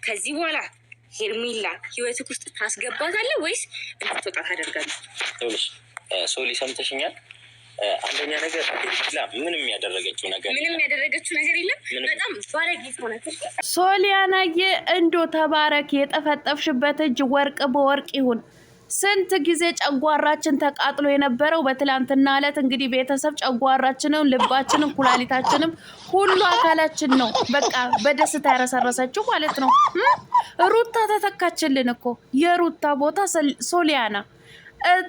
ከዚህ በኋላ ሄርሜላ ህይወትክ ውስጥ ታስገባታለህ ወይስ እንድትወጣ ታደርጋለህ? ሶሊ ሰምተሽኛል? አንደኛ ነገር ሄርሜላ ምንም ያደረገችው ነገር የለም። በጣም ባለጌ ሆነች። ሶሊያናዬ እንዶ ተባረክ። የጠፈጠፍሽበት እጅ ወርቅ በወርቅ ይሁን። ስንት ጊዜ ጨጓራችን ተቃጥሎ የነበረው በትላንትና ዕለት እንግዲህ ቤተሰብ ጨጓራችንን፣ ልባችንን፣ ኩላሊታችንም ሁሉ አካላችን ነው በቃ በደስታ ያረሰረሰችው ማለት ነው። ሩታ ተተካችልን እኮ የሩታ ቦታ ሶሊያና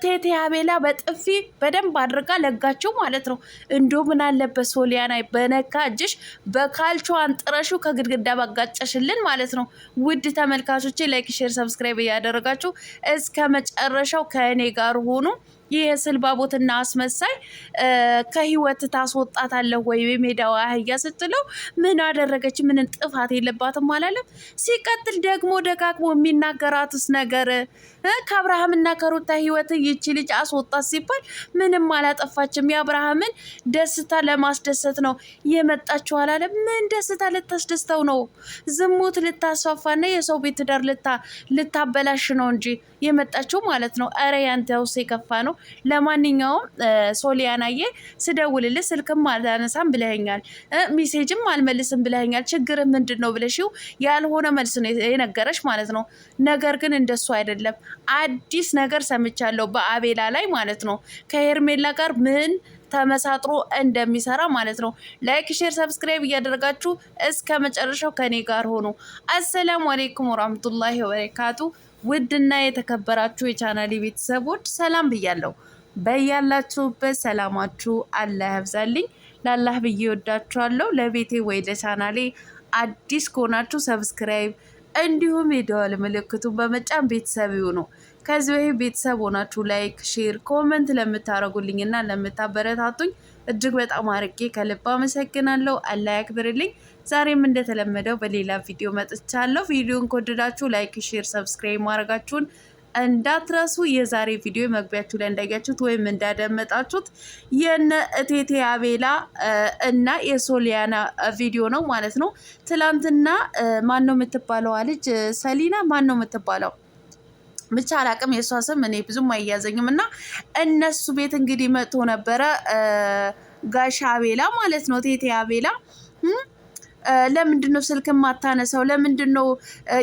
ቴቴ አቤላ በጥፊ በደንብ አድርጋ ለጋቸው ማለት ነው። እንዶ ምን አለበት ሶሊያና በነካ እጅሽ በካልቾ አንጥረሹ ከግድግዳ ባጋጨሽልን ማለት ነው። ውድ ተመልካቾቼ ላይክ፣ ሼር፣ ሰብስክራይብ እያደረጋችሁ እስከ መጨረሻው ከእኔ ጋር ሆኑ። ይህ የስልባቦትና አስመሳይ ከህይወት ታስወጣታለህ ወይ የሜዳዋ አህያ ስትለው ምን አደረገች? ምን ጥፋት የለባትም አላለም። ሲቀጥል ደግሞ ደጋግሞ የሚናገራትስ ነገር ከአብርሃምና ከሩታ ህይወት ይቺ ልጅ አስወጣት ሲባል ምንም አላጠፋችም። የአብርሃምን ደስታ ለማስደሰት ነው የመጣችው አላለም። ምን ደስታ ልታስደስተው ነው? ዝሙት ልታስፋፋና የሰው ቤት ዳር ልታበላሽ ነው እንጂ የመጣችው ማለት ነው። ኧረ ያንተውስ የከፋ ነው። ለማንኛውም ሶሊያናዬ ስደውልልህ ስልክም አላነሳም ብለኸኛል፣ ሚሴጅም አልመልስም ብለኸኛል። ችግር ምንድን ነው ብለሽው ያልሆነ መልስ ነው የነገረሽ ማለት ነው። ነገር ግን እንደሱ አይደለም። አዲስ ነገር ሰምቻለሁ በአቤላ ላይ ማለት ነው። ከሄርሜላ ጋር ምን ተመሳጥሮ እንደሚሰራ ማለት ነው። ላይክ፣ ሼር፣ ሰብስክራይብ እያደረጋችሁ እስከ መጨረሻው ከኔ ጋር ሆኑ። አሰላሙ አለይኩም ወራህመቱላሂ ወበረካቱ። ውድና የተከበራችሁ የቻናሌ ቤተሰቦች ሰላም ብያለሁ። በያላችሁበት ሰላማችሁ አላህ ያብዛልኝ። ላላህ ብዬ ወዳችኋለሁ። ለቤቴ ወይ ለቻናሌ አዲስ ከሆናችሁ ሰብስክራይብ እንዲሁም የደወል ምልክቱን በመጫን ቤተሰብ ይሁኑ። ከዚህ ወይ ቤተሰብ ሆናችሁ ላይክ፣ ሼር፣ ኮሜንት ለምታረጉልኝና ለምታበረታቱኝ እጅግ በጣም አርጌ ከልብ አመሰግናለሁ። አላህ ያክብርልኝ። ዛሬም እንደተለመደው በሌላ ቪዲዮ መጥቻለሁ። ቪዲዮን ከወደዳችሁ ላይክ፣ ሼር፣ ሰብስክራይብ ማድረጋችሁን እንዳትረሱ። የዛሬ ቪዲዮ መግቢያችሁ ላይ እንዳያችሁት ወይም እንዳደመጣችሁት የነ ቴቴ አቤላ እና የሶሊያና ቪዲዮ ነው ማለት ነው። ትላንትና ማን ነው የምትባለው ልጅ ሰሊና ማን ነው የምትባለው ብቻ አላቅም፣ የሷ ስም እኔ ብዙም አይያዘኝም። እና እነሱ ቤት እንግዲህ መጥቶ ነበረ ጋሻ አቤላ ማለት ነው። ቴቴ አቤላ ለምንድን ነው ስልክ የማታነሳው? ለምንድን ነው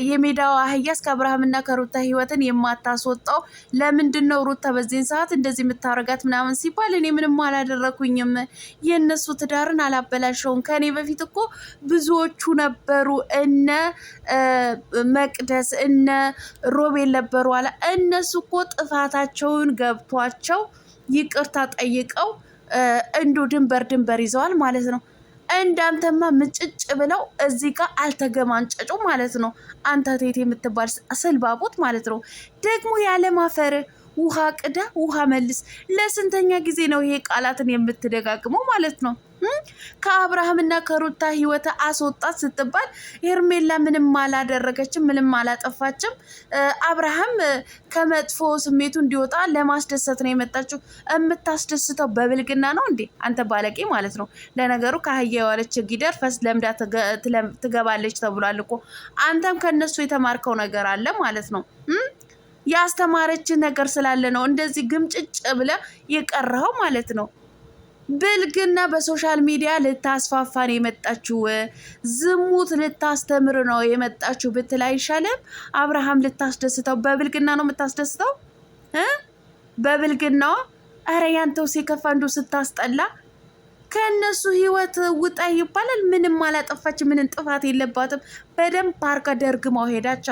የሜዳዋ አህያ እስከ አብርሃምና ከሩታ ህይወትን የማታስወጣው? ለምንድን ነው ሩታ በዚህን ሰዓት እንደዚህ የምታረጋት ምናምን ሲባል እኔ ምንም አላደረኩኝም፣ የእነሱ ትዳርን አላበላሸውም። ከኔ በፊት እኮ ብዙዎቹ ነበሩ፣ እነ መቅደስ እነ ሮቤል ነበሩ አለ። እነሱ እኮ ጥፋታቸውን ገብቷቸው ይቅርታ ጠይቀው እንዶ ድንበር ይዘዋል ማለት ነው። እንዳንተማ ምጭጭ ብለው እዚህ ጋር አልተገማንጨጩ ማለት ነው። አንተ ቴቴ የምትባል ስልባቦት ማለት ነው። ደግሞ ያለማፈር ውሃ ቅዳ ውሃ መልስ። ለስንተኛ ጊዜ ነው ይሄ ቃላትን የምትደጋግመው ማለት ነው? ከአብርሃምና ከሩታ ህይወት አስወጣት ስትባል ሄርሜላ ምንም አላደረገችም፣ ምንም አላጠፋችም። አብርሃም ከመጥፎ ስሜቱ እንዲወጣ ለማስደሰት ነው የመጣችው። የምታስደስተው በብልግና ነው እንዴ? አንተ ባለቄ ማለት ነው። ለነገሩ ከአህያ የዋለች ጊደር ፈስ ለምዳ ትገባለች ተብሏል እኮ። አንተም ከነሱ የተማርከው ነገር አለ ማለት ነው። ያስተማረች ነገር ስላለ ነው እንደዚህ ግምጭጭ ብለ የቀረኸው ማለት ነው። ብልግና በሶሻል ሚዲያ ልታስፋፋ ነው የመጣችው። ዝሙት ልታስተምር ነው የመጣችው ብትል አይሻልም? አብርሃም ልታስደስተው በብልግና ነው የምታስደስተው በብልግናዋ። ኧረ ያንተው ሲከፋ እንዶ ስታስጠላ። ከእነሱ ህይወት ውጣ ይባላል። ምንም አላጠፋች፣ ምንም ጥፋት የለባትም። በደንብ አርጋ ደርግማው ሄዳቻ።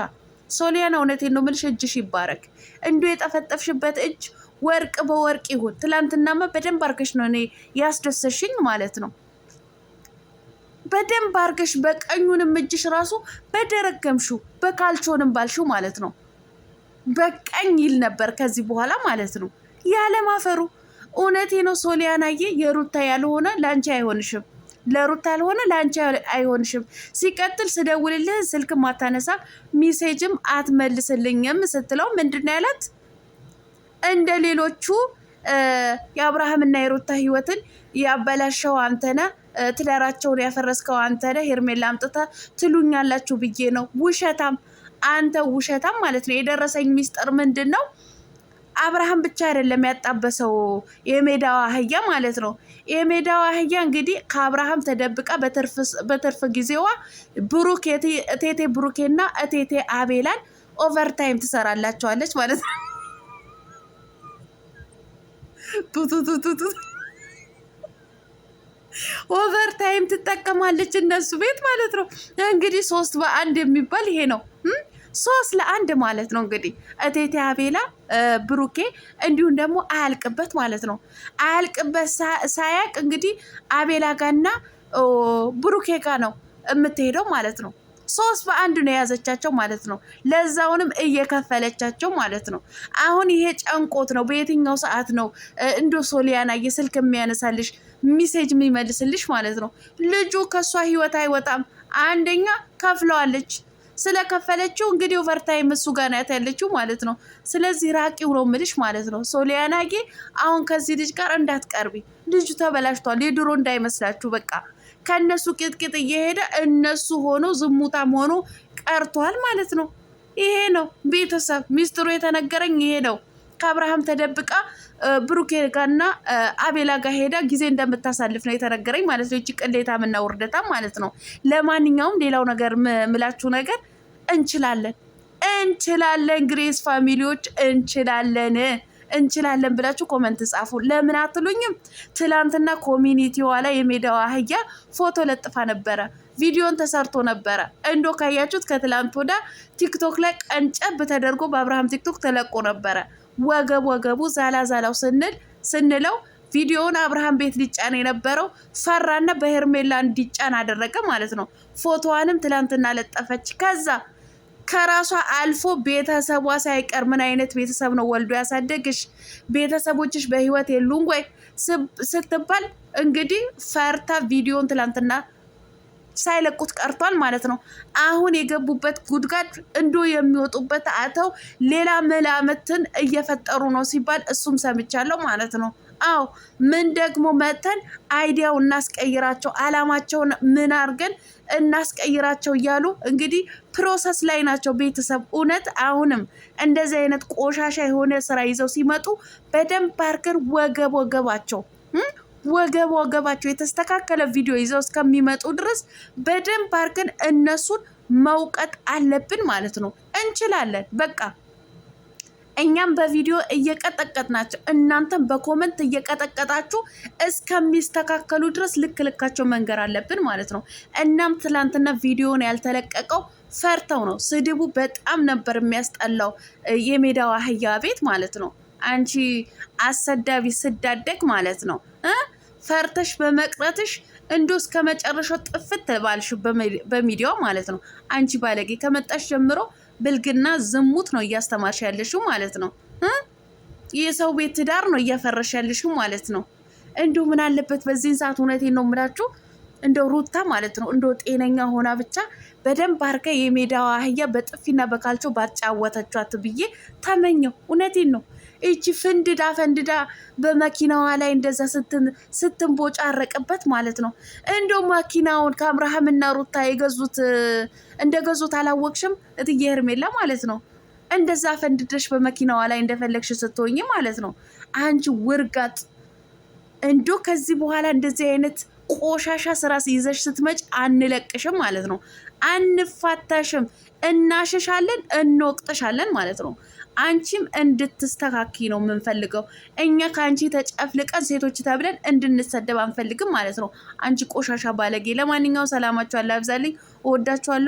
ሶሊያና እውነቴን ነው የምልሽ፣ እጅሽ ይባረክ። እንዶ የጠፈጠፍሽበት እጅ ወርቅ በወርቅ ይሁን። ትላንትናማ በደንብ አርገሽ ነው እኔ ያስደሰሽኝ ማለት ነው። በደንብ አርገሽ በቀኙንም እጅሽ ራሱ በደረገምሹ በካልቾንም ባልሹ ማለት ነው። በቀኝ ይል ነበር ከዚህ በኋላ ማለት ነው። ያለማፈሩ እውነቴ ነው። ሶሊያናዬ የሩታ ያልሆነ ላንቺ አይሆንሽም፣ ለሩታ ያልሆነ ላንቺ አይሆንሽም። ሲቀጥል ስደውልልህ ስልክ ማታነሳ ሚሴጅም አትመልስልኝም ስትለው ምንድነው ያላት? እንደ ሌሎቹ የአብርሃምና የሩታ ህይወትን ያበላሸው አንተነ ትዳራቸውን ያፈረስከው አንተ ነህ ሄርሜላ አምጥታ ትሉኛላችሁ ብዬ ነው። ውሸታም አንተ ውሸታም ማለት ነው። የደረሰኝ ሚስጥር ምንድን ነው? አብርሃም ብቻ አይደለም ያጣበሰው የሜዳዋ አህያ ማለት ነው። የሜዳዋ አህያ እንግዲህ ከአብርሃም ተደብቃ በትርፍ ጊዜዋ ብሩክ እቴቴ ብሩኬና እቴቴ አቤላን ኦቨርታይም ትሰራላቸዋለች ማለት ነው። ቱቱቱቱቱ ኦቨርታይም ትጠቀማለች እነሱ ቤት ማለት ነው። እንግዲህ 3 በ1 የሚባል ይሄ ነው። 3-1 ማለት ነው። እንግዲህ እቴቴ አቤላ ብሩኬ እንዲሁም ደግሞ አያልቅበት ማለት ነው። አያልቅበት ሳያቅ እንግዲህ አቤላ ጋርና ብሩኬ ጋር ነው የምትሄደው ማለት ነው። 3 በ1 ነው የያዘቻቸው ማለት ነው። ለዛውንም እየከፈለቻቸው ማለት ነው። አሁን ይሄ ጨንቆት ነው። በየትኛው ሰዓት ነው እንዶ ሶሊያና የስልክ የሚያነሳልሽ ሚሴጅ የሚመልስልሽ ማለት ነው። ልጁ ከሷ ህይወት አይወጣም። አንደኛ ከፍለዋለች። ስለከፈለችው እንግዲህ ኦቨርታይም እሱ ጋር ናት ያለችው ማለት ነው። ስለዚህ ራቂው ነው የምልሽ ማለት ነው። ሶሊያናጌ አሁን ከዚህ ልጅ ጋር እንዳትቀርቢ። ልጁ ተበላሽቷል። የድሮ እንዳይመስላችሁ በቃ ከነሱ ቂጥቂጥ እየሄደ እነሱ ሆኖ ዝሙታም ሆኖ ቀርቷል ማለት ነው። ይሄ ነው ቤተሰብ ሚስጥሩ የተነገረኝ ይሄ ነው። ከአብርሃም ተደብቃ ብሩኬ ጋርና አቤላ ጋር ሄዳ ጊዜ እንደምታሳልፍ ነው የተነገረኝ ማለት ነው። እቺ ቅሌታምና ውርደታም ማለት ነው። ለማንኛውም ሌላው ነገር ምላችሁ ነገር እንችላለን ግሬስ ፋሚሊዎች እንችላለን ብላችሁ ኮመንት ጻፉ። ለምን አትሉኝም? ትላንትና ኮሚኒቲዋ ላይ የሜዳዋ አህያ ፎቶ ለጥፋ ነበረ፣ ቪዲዮን ተሰርቶ ነበረ። እንዶ ካያችሁት ከትላንት ወዳ ቲክቶክ ላይ ቀንጨብ ተደርጎ በአብርሃም ቲክቶክ ተለቆ ነበረ። ወገቡ ዛላው ስንለው ቪዲዮውን አብርሃም ቤት ሊጫን የነበረው ፈራና በሄርሜላ እንዲጫን አደረገ ማለት ነው። ፎቶዋንም ትላንትና ለጠፈች። ከዛ ከራሷ አልፎ ቤተሰቧ ሳይቀር ምን አይነት ቤተሰብ ነው ወልዶ ያሳደግሽ? ቤተሰቦችሽ በህይወት የሉም ወይ ስትባል እንግዲህ ፈርታ ቪዲዮን ትላንትና ሳይለቁት ቀርቷል ማለት ነው። አሁን የገቡበት ጉድጓድ እንዶ የሚወጡበት አተው ሌላ መላምትን እየፈጠሩ ነው ሲባል እሱም ሰምቻለሁ ማለት ነው። አዎ ምን ደግሞ መተን አይዲያው እናስቀይራቸው፣ አላማቸውን ምን አድርገን እናስቀይራቸው እያሉ እንግዲህ ፕሮሰስ ላይ ናቸው ቤተሰብ። እውነት አሁንም እንደዚህ አይነት ቆሻሻ የሆነ ስራ ይዘው ሲመጡ በደንብ አድርገን ወገባቸው የተስተካከለ ቪዲዮ ይዘው እስከሚመጡ ድረስ በደንብ አድርገን እነሱን መውቀጥ አለብን ማለት ነው። እንችላለን በቃ እኛም በቪዲዮ እየቀጠቀጥናቸው እናንተም በኮመንት እየቀጠቀጣችሁ እስከሚስተካከሉ ድረስ ልክልካቸው መንገር አለብን ማለት ነው። እናም ትላንትና ቪዲዮን ያልተለቀቀው ፈርተው ነው። ስድቡ በጣም ነበር የሚያስጠላው። የሜዳዋ አህያ ቤት ማለት ነው። አንቺ አሰዳቢ ስዳደግ ማለት ነው። ፈርተሽ በመቅረትሽ እንዶ እስከ መጨረሻው ጥፍት ባልሽ በሚዲያው ማለት ነው። አንቺ ባለጌ ከመጣሽ ጀምሮ ብልግና ዝሙት ነው እያስተማርሽ ያለሽው ማለት ነው። የሰው ቤት ትዳር ነው እያፈረሽ ያለሽው ማለት ነው። እንዶ ምን አለበት በዚህን ሰዓት እውነቴን ነው የምላችሁ እንደው ሩታ ማለት ነው እንደው ጤነኛ ሆና ብቻ በደንብ አርጋ የሜዳዋ አህያ በጥፊና በካልቾ ባጫወተቻት ብዬ ተመኘው። እውነቴን ነው። እቺ ፈንድዳ በመኪናዋ ላይ እንደዛ ስትንቦጫረቅበት ማለት ነው። እንደው መኪናውን ከአብርሃምና ሩታ እንደገዙት አላወቅሽም? እትዬ ሄርሜላ ማለት ነው። እንደዛ ፈንድደሽ በመኪናዋ ላይ እንደፈለግሽ ስትሆኝ ማለት ነው። አንቺ ውርጋጥ እንዶ ከዚህ በኋላ እንደዚህ አይነት ቆሻሻ ስራ ይዘሽ ስትመጭ አንለቅሽም ማለት ነው። አንፋታሽም፣ እናሽሻለን፣ እንወቅጥሻለን ማለት ነው። አንቺም እንድትስተካኪ ነው የምንፈልገው። እኛ ከአንቺ ተጨፍልቀን ሴቶች ተብለን እንድንሰደብ አንፈልግም ማለት ነው። አንቺ ቆሻሻ ባለጌ። ለማንኛውም ሰላማችሁ አላ ያብዛልኝ። እወዳችኋለሁ።